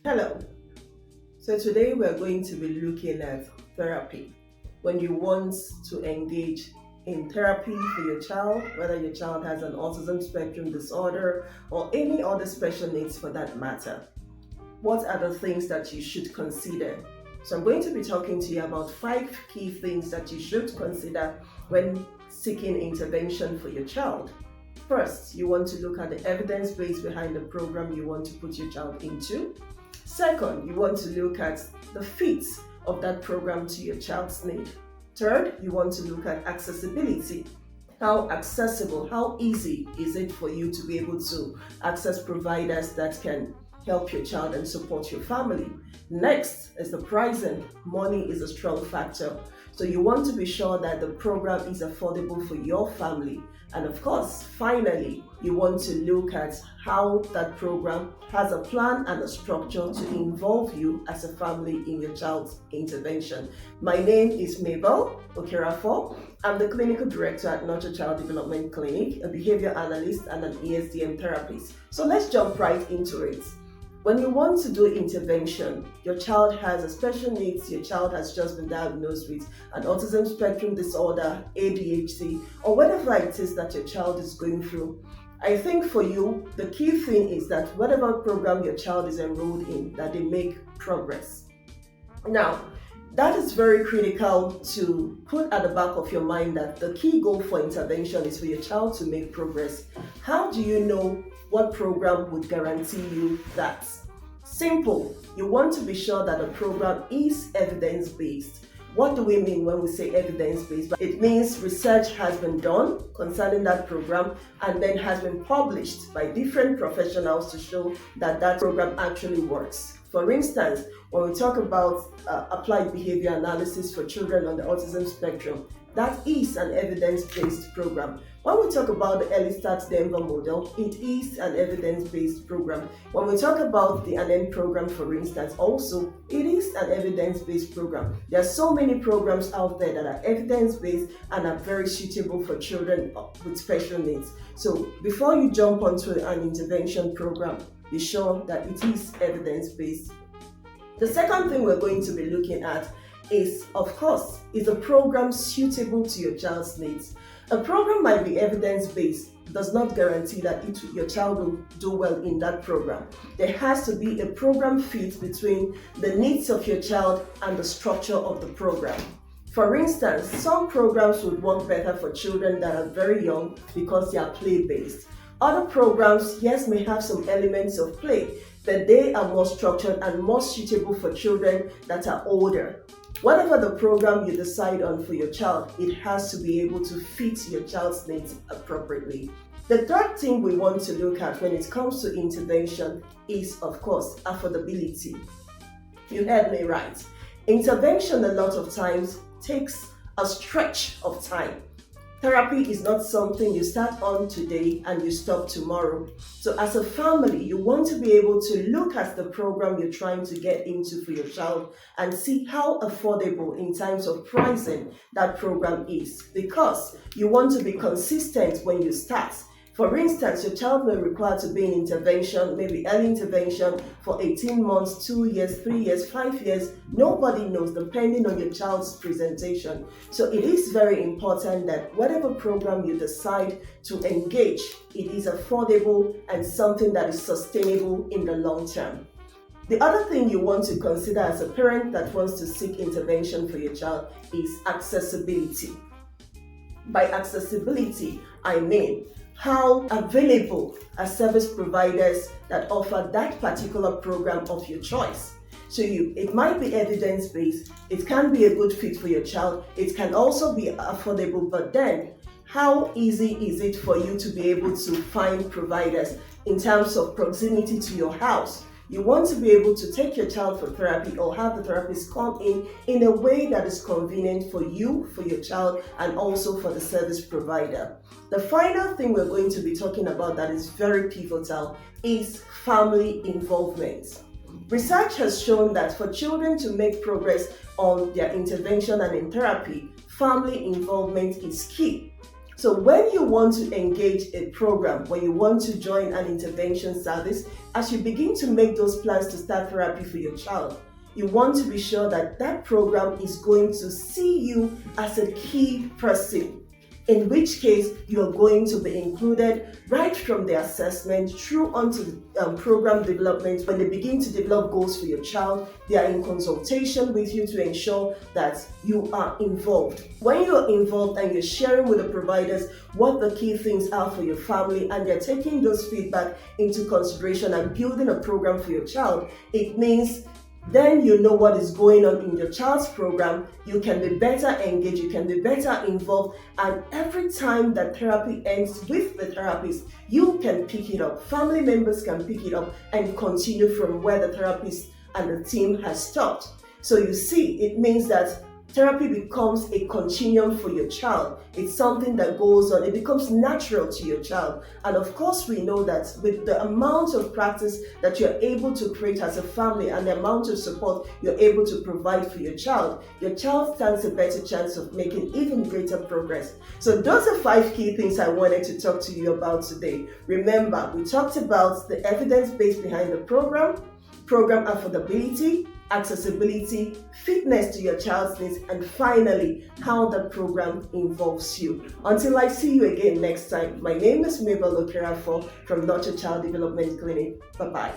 Hello. So today we're going to be looking at therapy. When you want to engage in therapy for your child, whether your child has an autism spectrum disorder or any other special needs for that matter, what are the things that you should consider? So I'm going to be talking to you about 5 key things that you should consider when seeking intervention for your child. First, you want to look at the evidence base behind the program you want to put your child into. Second, you want to look at the fit of that program to your child's need. Third, you want to look at accessibility. How accessible, how easy is it for you to be able to access providers that can help your child and support your family? Next is the pricing. Money is a strong factor. So you want to be sure that the program is affordable for your family. And of course, finally, you want to look at how that program has a plan and a structure to involve you as a family in your child's intervention. My name is Mabel Okerafo. I'm the clinical director at Nurture Child Development Clinic, a behavior analyst and an ESDM therapist. So let's jump right into it. When you want to do intervention, your child has a special needs, your child has just been diagnosed with an autism spectrum disorder, ADHD, or whatever it is that your child is going through. I think for you, the key thing is that whatever program your child is enrolled in, that they make progress. Now, that is very critical to put at the back of your mind that the key goal for intervention is for your child to make progress. How do you know what program would guarantee you that? Simple. You want to be sure that the program is evidence-based. What do we mean when we say evidence-based? It means research has been done concerning that program and then has been published by different professionals to show that that program actually works. For instance, when we talk about applied behavior analysis for children on the autism spectrum, that is an evidence-based program. When we talk about the Early Start Denver model, it is an evidence-based program. When we talk about the ANEN program, for instance, also, it is an evidence-based program. There are so many programs out there that are evidence-based and are very suitable for children with special needs. So before you jump onto an intervention program, be sure that it is evidence-based. The second thing we're going to be looking at is, of course, is a program suitable to your child's needs. A program might be evidence-based, does not guarantee that your child will do well in that program. There has to be a program fit between the needs of your child and the structure of the program. For instance, some programs would work better for children that are very young because they are play-based. Other programs, yes, may have some elements of play, but they are more structured and more suitable for children that are older. Whatever the program you decide on for your child, it has to be able to fit your child's needs appropriately. The third thing we want to look at when it comes to intervention is, of course, affordability. You heard me right. Intervention a lot of times takes a stretch of time. Therapy is not something you start on today and you stop tomorrow. So as a family, you want to be able to look at the program you're trying to get into for your child and see how affordable in terms of pricing that program is, because you want to be consistent when you start. For instance, your child may require to be in intervention, maybe early intervention for 18 months, 2 years, 3 years, 5 years. Nobody knows, depending on your child's presentation. So it is very important that whatever program you decide to engage, it is affordable and something that is sustainable in the long term. The other thing you want to consider as a parent that wants to seek intervention for your child is accessibility. By accessibility, I mean how available are service providers that offer that particular program of your choice. So it might be evidence-based, it can be a good fit for your child, it can also be affordable, but then how easy is it for you to be able to find providers in terms of proximity to your house? You want to be able to take your child for therapy or have the therapist come in a way that is convenient for you, for your child, and also for the service provider. The final thing we're going to be talking about that is very pivotal is family involvement. Research has shown that for children to make progress on their intervention and in therapy, family involvement is key. So when you want to engage a program, when you want to join an intervention service, as you begin to make those plans to start therapy for your child, you want to be sure that that program is going to see you as a key person, in which case you're going to be included right from the assessment through onto program development. When they begin to develop goals for your child, they are in consultation with you to ensure that you are involved. When you're involved and you're sharing with the providers what the key things are for your family, and they're taking those feedback into consideration and building a program for your child, it means then you know what is going on in your child's program. You can be better engaged, you can be better involved, and every time that therapy ends with the therapist, you can pick it up. Family members can pick it up and continue from where the therapist and the team has stopped. So you see, it means that therapy becomes a continuum for your child. It's something that goes on. It becomes natural to your child. And of course, we know that with the amount of practice that you're able to create as a family and the amount of support you're able to provide for your child stands a better chance of making even greater progress. So those are 5 key things I wanted to talk to you about today. Remember, we talked about the evidence base behind the program affordability, accessibility, fitness to your child's needs, and finally, how the program involves you. Until I see you again next time, my name is Mabel Okerafo from Nurture Child Development Clinic. Bye-bye.